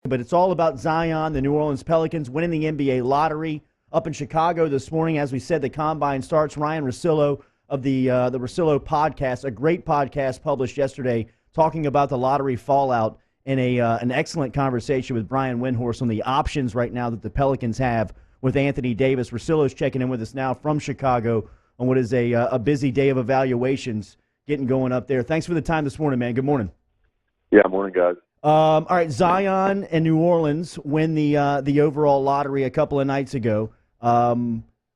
But it's all about Zion, the New Orleans Pelicans, winning the NBA lottery up in Chicago this morning. As we said, the combine starts. Ryen Russillo of the Russillo podcast, a great podcast published yesterday, talking about the lottery fallout and an excellent conversation with Brian Windhorst on the options right now that the Pelicans have with Anthony Davis. Russillo's checking in with us now from Chicago on what is a busy day of evaluations getting going up there. Thanks for the time this morning, man. Good morning. Yeah, morning, guys. All right, Zion and New Orleans win the overall lottery a couple of nights ago.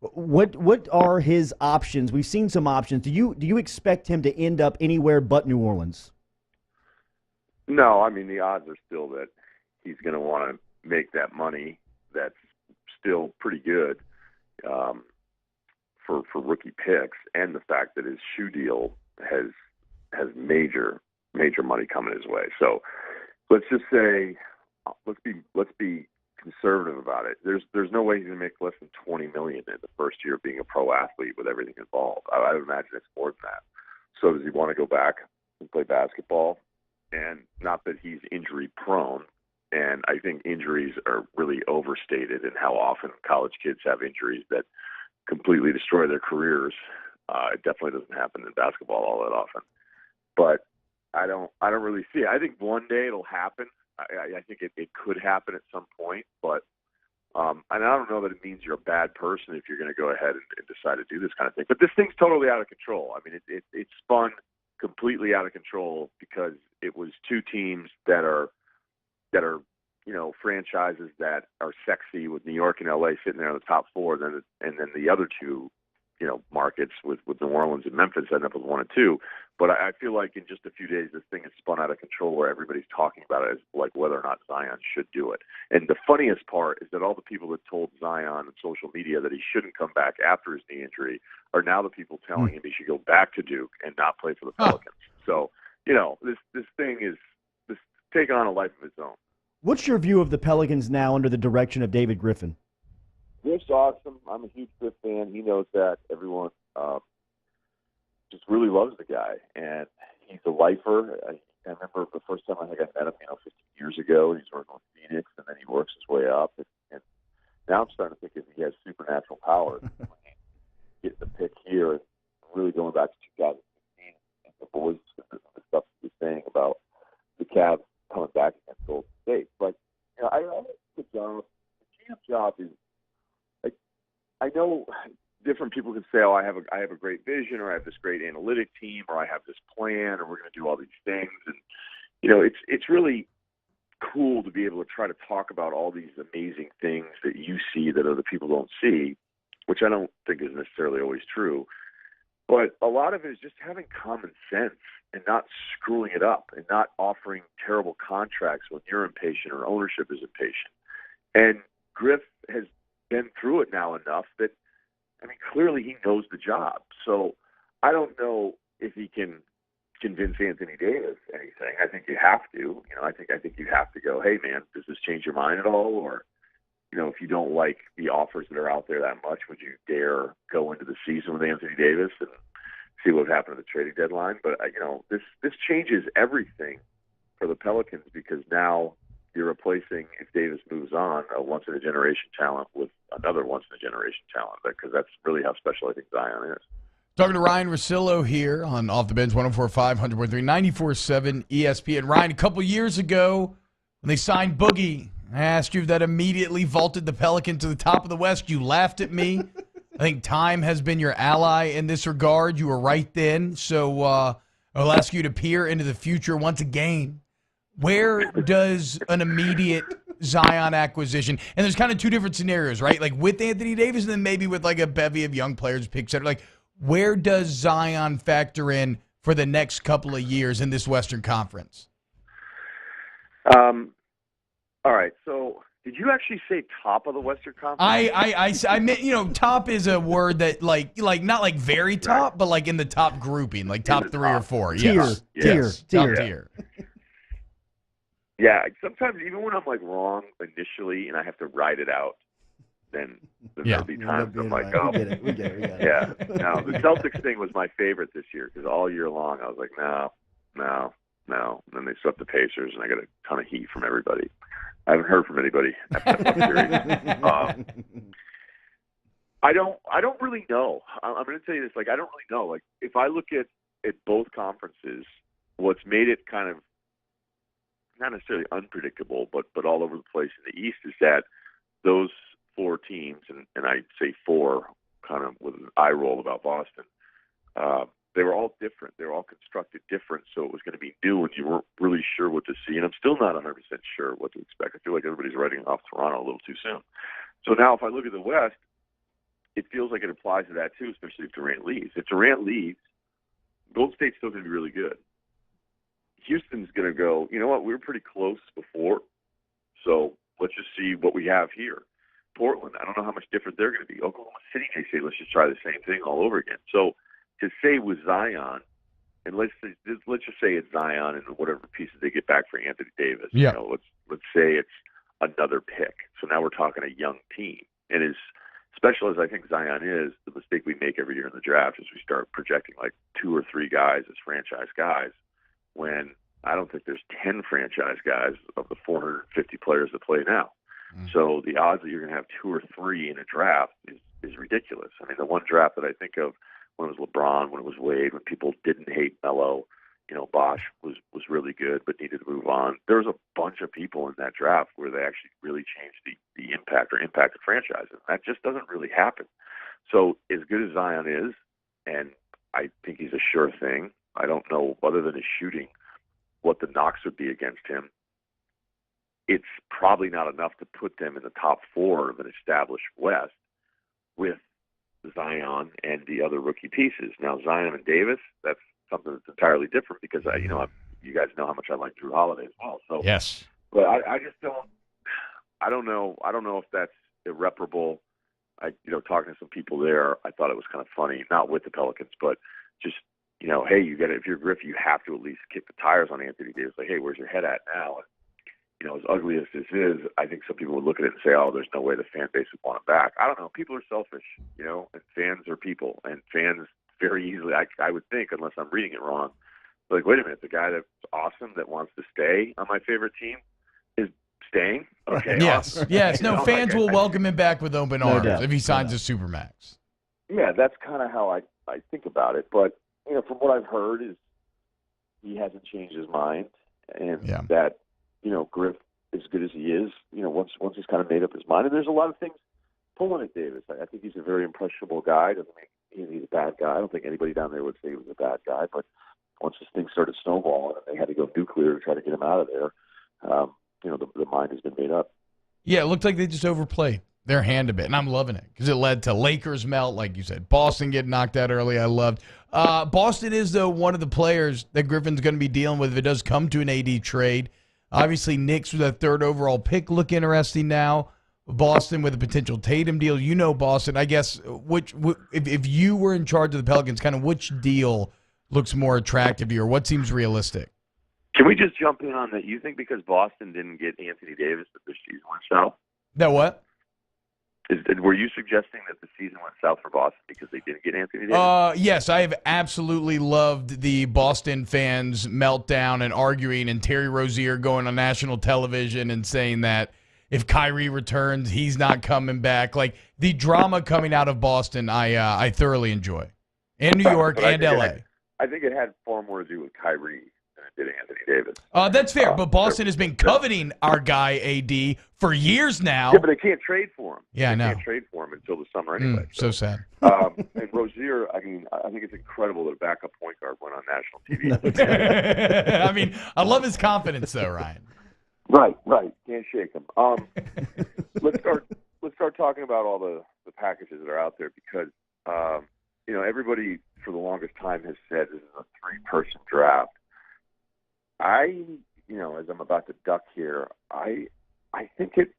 What are his options? We've seen some options. Do you expect him to end up anywhere but New Orleans? No, I mean the odds are still that he's going to want to make that money. That's still pretty good for rookie picks, and the fact that his shoe deal has major money coming his way. So. Let's just say, let's be conservative about it. There's no way he's going to make less than $20 million in the first year of being a pro athlete with everything involved. I would imagine it's more than that. So does he want to go back and play basketball? And not that he's injury prone. And I think injuries are really overstated in how often college kids have injuries that completely destroy their careers. It definitely doesn't happen in basketball all that often. But I don't really see it. I think one day it'll happen. I think it could happen at some point, but and I don't know that it means you're a bad person if you're going to go ahead and decide to do this kind of thing. But this thing's totally out of control. I mean, it spun completely out of control because it was two teams that are franchises that are sexy with New York and LA sitting there in the top four, and then the other two markets with New Orleans and Memphis end up with 1 and 2. But I feel like in just a few days, this thing has spun out of control where everybody's talking about it as like whether or not Zion should do it. And the funniest part is that all the people that told Zion on social media that he shouldn't come back after his knee injury are now the people telling him he should go back to Duke and not play for the Pelicans. So, this thing is taking on a life of its own. What's your view of the Pelicans now under the direction of David Griffin? Griff's awesome. I'm a huge Griff fan. He knows that. Everyone just really loves the guy, and he's a lifer. I remember the first time I think I met him, 15 years ago. He's working with Phoenix, and then he works his way up. And now I'm starting to think if he has supernatural powers, getting the pick here, and really going back to 2016 and the voice and the stuff he was saying about the Cavs coming back against Golden State. But I think the GM job is. I know different people can say, "Oh, I have a great vision, or I have this great analytic team, or I have this plan, or we're going to do all these things." And it's really cool to be able to try to talk about all these amazing things that you see that other people don't see, which I don't think is necessarily always true. But a lot of it is just having common sense and not screwing it up and not offering terrible contracts when you're impatient or ownership is impatient. And Griff has been through it now enough that, clearly he knows the job. So I don't know if he can convince Anthony Davis anything. I think you have to. I think you have to go, hey, man, does this change your mind at all? Or, if you don't like the offers that are out there that much, would you dare go into the season with Anthony Davis and see what happened at the trading deadline? But, this changes everything for the Pelicans because now you're replacing, if Davis moves on, a once-in-a-generation talent with another once-in-a-generation talent, because that's really how special I think Zion is. Talking to Ryen Russillo here on Off the Bench, 104.5, 100.3, 94.7 ESPN. Ryan, a couple years ago, when they signed Boogie, I asked you if that immediately vaulted the Pelicans to the top of the West. You laughed at me. I think time has been your ally in this regard. You were right then. So I'll ask you to peer into the future once again. Where does an immediate Zion acquisition, and there's kind of two different scenarios, right? Like with Anthony Davis and then maybe with like a bevy of young players, pick center. Like where does Zion factor in for the next couple of years in this Western Conference? All right. So did you actually say top of the Western Conference? I meant, top is a word that like not like very top, right, but like in the top grouping, like top 3 or 4. Tier. Yeah, sometimes even when I'm like wrong initially and I have to write it out, then there'll be times I'm like, oh, we get it. Yeah. No, the Celtics thing was my favorite this year because all year long I was like, no, now. And then they swept the Pacers, and I got a ton of heat from everybody. I haven't heard from anybody after that series. I don't really know. I'm going to tell you this. Like, I don't really know. Like, if I look at both conferences, what's made it kind of not necessarily unpredictable, but all over the place in the East is that those four teams, and I'd say four, kind of with an eye roll about Boston, they were all different. They were all constructed different, so it was going to be new, and you weren't really sure what to see. And I'm still not 100% sure what to expect. I feel like everybody's writing off Toronto a little too soon. So now if I look at the West, it feels like it applies to that too, especially if Durant leaves. If Durant leaves, Golden State's still going to be really good. Houston's going to go, you know what, we were pretty close before, so let's just see what we have here. Portland, I don't know how much different they're going to be. Oklahoma City, they say, let's just try the same thing all over again. So to say with Zion, and let's just say it's Zion and whatever pieces they get back for Anthony Davis. Yeah. You know, let's say it's another pick. So now we're talking a young team. And as special as I think Zion is, the mistake we make every year in the draft is we start projecting like 2 or 3 guys as franchise guys, when I don't think there's 10 franchise guys of the 450 players that play now. So the odds that you're going to have 2 or 3 in a draft is ridiculous. I mean, the one draft that I think of when it was LeBron, when it was Wade, when people didn't hate Melo, you know, Bosh was really good but needed to move on. There was a bunch of people in that draft where they actually really changed the impact or impacted franchises. That just doesn't really happen. So as good as Zion is, and I think he's a sure thing, I don't know, other than his shooting, what the knocks would be against him. It's probably not enough to put them in the top 4 of an established West with Zion and the other rookie pieces. Now, Zion and Davis, that's something that's entirely different because, you guys know how much I like Drew Holiday as well. So, yes. But I just don't – I don't know if that's irreparable. Talking to some people there, I thought it was kind of funny, not with the Pelicans, but just, hey, if you're Griffin, you have to at least kick the tires on Anthony Davis. Like, hey, where's your head at now? And, as ugly as this is, I think some people would look at it and say, oh, there's no way the fan base would want him back. I don't know. People are selfish, and fans are people. And fans very easily, I would think, unless I'm reading it wrong, like, wait a minute, the guy that's awesome that wants to stay on my favorite team is staying? Okay. Yes. Awesome. Yes. No, fans will welcome him back with open arms doubt. if he signs a Supermax. Yeah, that's kind of how I think about it. But, from what I've heard is he hasn't changed his mind, and that, Griff, as good as he is, once he's kind of made up his mind. And there's a lot of things pulling at Davis. I think he's a very impressionable guy. Doesn't mean he's a bad guy. I don't think anybody down there would say he was a bad guy. But once this thing started snowballing and they had to go nuclear to try to get him out of there, the mind has been made up. Yeah, it looked like they just overplayed their hand a bit, and I'm loving it because it led to Lakers melt, like you said. Boston getting knocked out early, I loved. Boston is, though, one of the players that Griffin's going to be dealing with if it does come to an AD trade. Obviously, Knicks with a 3rd overall pick look interesting now. Boston with a potential Tatum deal. Boston. I guess, if you were in charge of the Pelicans, kind of which deal looks more attractive to you, or what seems realistic? Can we just jump in on that? You think because Boston didn't get Anthony Davis that their season went south? That what? Were you suggesting that the season went south for Boston because they didn't get Anthony Davis? Yes, I have absolutely loved the Boston fans' meltdown and arguing, and Terry Rozier going on national television and saying that if Kyrie returns, he's not coming back. Like, the drama coming out of Boston, I thoroughly enjoy. And New York and L.A. I think it had far more to do with Kyrie than it did Anthony Davis. That's fair, but Boston has been coveting our guy AD for years now. Yeah, but they can't trade for him. Yeah, they can't trade for him until the summer anyway. So sad. And Rozier, I think it's incredible that a backup point guard went on national TV. I love his confidence, though, Ryan. Right. Can't shake him. Let's start talking about all the packages that are out there because everybody for the longest time has said this is a 3-person draft. As I'm about to duck here, I think it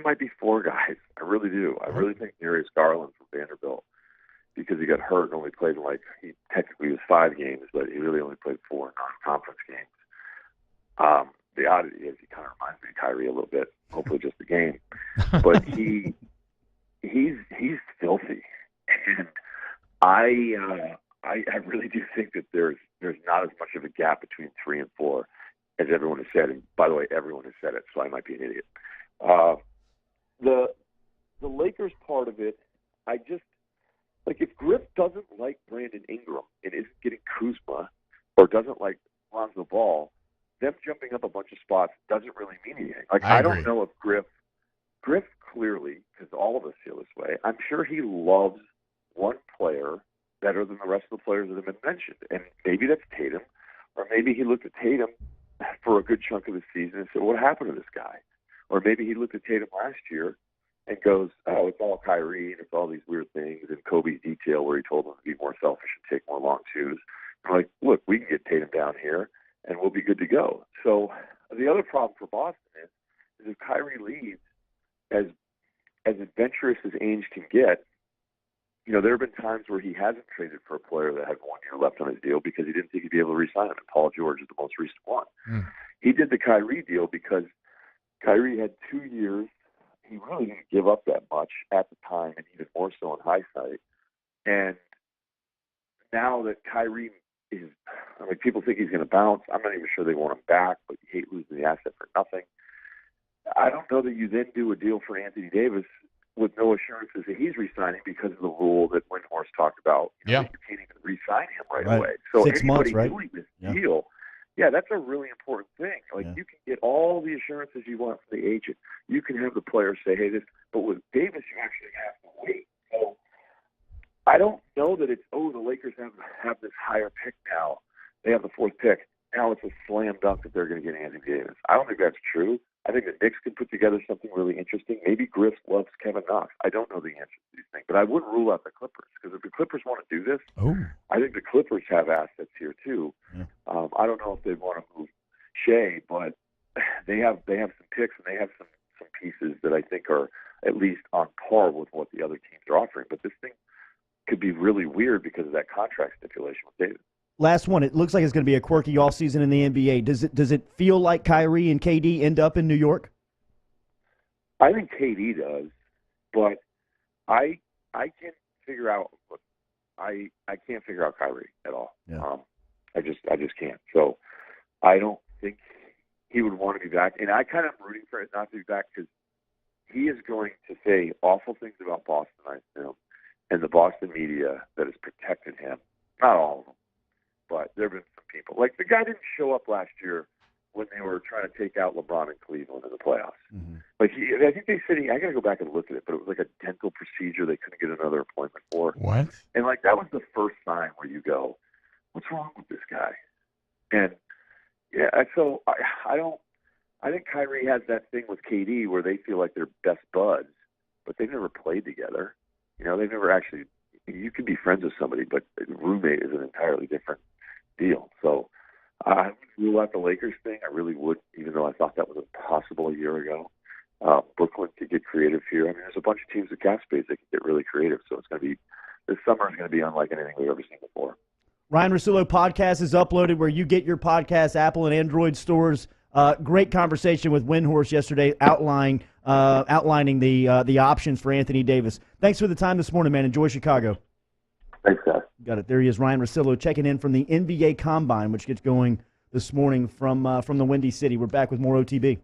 might be 4 guys. I really do. I really think Darius Garland from Vanderbilt, because he got hurt and only played he technically was 5 games, but he really only played 4 non-conference games. The oddity is he kind of reminds me of Kyrie a little bit. Hopefully, just the game, but he's filthy, and I really do think that there's not as much of a gap between 3 and 4 as everyone has said. And by the way, everyone has said it, so I might be an idiot. The Lakers part of it, I just like if Griff doesn't like Brandon Ingram and isn't getting Kuzma, or doesn't like Lonzo Ball, them jumping up a bunch of spots doesn't really mean anything. Like I don't know if Griff clearly, because all of us feel this way, I'm sure he loves one player better than the rest of the players that have been mentioned. And maybe that's Tatum, or maybe he looked at Tatum for a good chunk of the season and said, what happened to this guy? Or maybe he looked at Tatum last year and goes, oh, it's all Kyrie and it's all these weird things, and Kobe's detail where he told him to be more selfish and take more long twos. I'm like, look, we can get Tatum down here and we'll be good to go. So the other problem for Boston is if Kyrie leaves, as adventurous as Ainge can get, you know, there have been times where he hasn't traded for a player that had 1 year left on his deal because he didn't think he'd be able to re-sign him, and Paul George is the most recent one. He did the Kyrie deal because Kyrie had 2 years. He really didn't give up that much at the time, and even more so in hindsight. And now that Kyrie is, I mean, people think he's going to bounce. I'm not even sure they want him back, but you hate losing the asset for nothing. I don't know that you then do a deal for Anthony Davis with no assurances that he's re-signing because of the rule that Windhorst talked about. You know, you can't even re-sign him right away. So 6 months, right? Doing this deal, that's a really important thing. Like you can get all the assurances you want from the agent. You can have the player say, hey, this, but with Davis, you actually have to wait. So I don't know that it's, the Lakers have this higher pick now. They have the 4th pick. Now it's a slam dunk that they're going to get Anthony Davis. I don't think that's true. I think the Knicks could put together something really interesting. Maybe Griff loves Kevin Knox. I don't know the answer to these things, but I wouldn't rule out the Clippers, because if the Clippers want to do this, I think the Clippers have assets here too. Yeah. I don't know if they want to move Shea, but they have some picks and they have some pieces that I think are at least on par with what the other teams are offering. But this thing could be really weird because of that contract stipulation with Davis. Last one. It looks like it's going to be a quirky offseason in the NBA. Does it feel like Kyrie and KD end up in New York? I think KD does, but I can't figure out. I can't figure out Kyrie at all. Yeah. I just can't. So I don't think he would want to be back, and I kind of am rooting for it not to be back because he is going to say awful things about Boston, I assume, and the Boston media that has protected him. Not all of them. But there have been some people. Like, the guy didn't show up last year when they were trying to take out LeBron and Cleveland in the playoffs. Mm-hmm. Like, I think they said I got to go back and look at it, but it was like a dental procedure they couldn't get another appointment for. What? And, like, that was the first sign where you go, what's wrong with this guy? And, so I think Kyrie has that thing with KD where they feel like they're best buds, but they've never played together. You know, they've never actually, you can be friends with somebody, but a roommate is an entirely different deal. So I would rule out the Lakers thing. I really would, even though I thought that was impossible a year ago. Brooklyn could get creative here. I mean, there's a bunch of teams with cap space that can get really creative. So it's going to be, this summer is going to be unlike anything we've ever seen before. Ryen Russillo podcast is uploaded where you get your podcast, Apple and Android stores. Great conversation with Windhorst yesterday, outlining the options for Anthony Davis. Thanks for the time this morning, man. Enjoy Chicago. Thanks, guys. Got it. There he is, Ryen Russillo, checking in from the NBA Combine, which gets going this morning from the Windy City. We're back with more OTB.